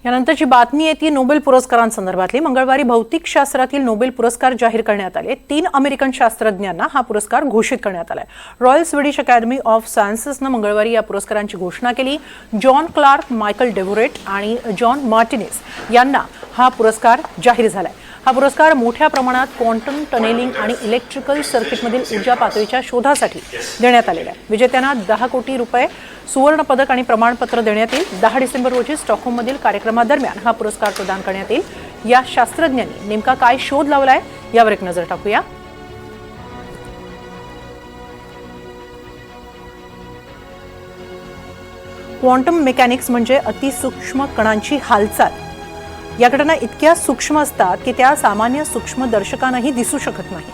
यानंतरची बातमी आहे ती नोबेल पुरस्कारांसंदर्भातली। मंगळवारी भौतिकशास्त्रातील नोबेल पुरस्कार जाहीर करण्यात आले। 3 अमेरिकन शास्त्रज्ञांना हा पुरस्कार घोषित करण्यात आलाय। रॉयल स्वीडिश अकॅडमी ऑफ सायन्सेसने मंगळवारी या पुरस्कारांची घोषणा केली। जॉन क्लार्क, मायकल डेव्हरेट आणि जॉन मार्टिनेस यांना हा पुरस्कार जाहीर झालाय। हा पुरस्कार मोठ्या प्रमाणात क्वांटम टनेलिंग आणि इलेक्ट्रिकल सर्किटमधील ऊर्जा पातळीच्या शोधासाठी देण्यात आलेला आहे। विजेत्यांना 10 कोटी रुपये, सुवर्ण पदक आणि प्रमाणपत्र देण्यात येईल। 10 डिसेंबर रोजी स्टॉकहोममधील कार्यक्रमादरम्यान हा पुरस्कार प्रदान करण्यात येईल। या शास्त्रज्ञांनी नेमका काय शोध लावलाय यावर एक नजर टाकूया। क्वांटम मेकॅनिक्स म्हणजे अतिसूक्ष्म कणांची हालचाल। या घटना इतक्या सूक्ष्म असतात की त्या सामान्य सूक्ष्मदर्शकांनाही दिसू शकत नाही।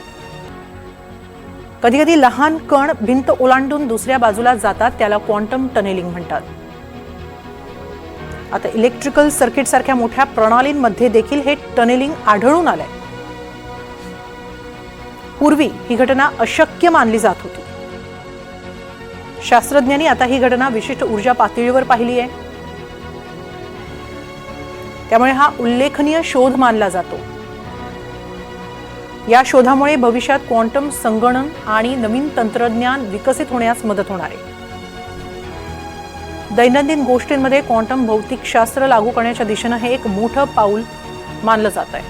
कधी कधी लहान कण भिंत ओलांडून दुसऱ्या बाजूला जातात, त्याला क्वांटम टनेलिंग म्हणतात। आता इलेक्ट्रिकल सर्किट सारख्या मोठ्या प्रणालींमध्ये देखील हे टनेलिंग आढळून आलंय। पूर्वी ही घटना अशक्य मानली जात होती। शास्त्रज्ञांनी आता ही घटना विशिष्ट ऊर्जा पातळीवर पाहिली आहे, त्यामुळे हा उल्लेखनीय शोध मानला जातो। या शोधामुळे भविष्यात क्वांटम संगणन आणि नवीन तंत्रज्ञान विकसित होण्यास मदत होणार आहे। दैनंदिन गोष्टींमध्ये क्वांटम भौतिकशास्त्र लागू करण्याच्या दिशेने हे एक मोठं पाऊल मानलं जात आहे।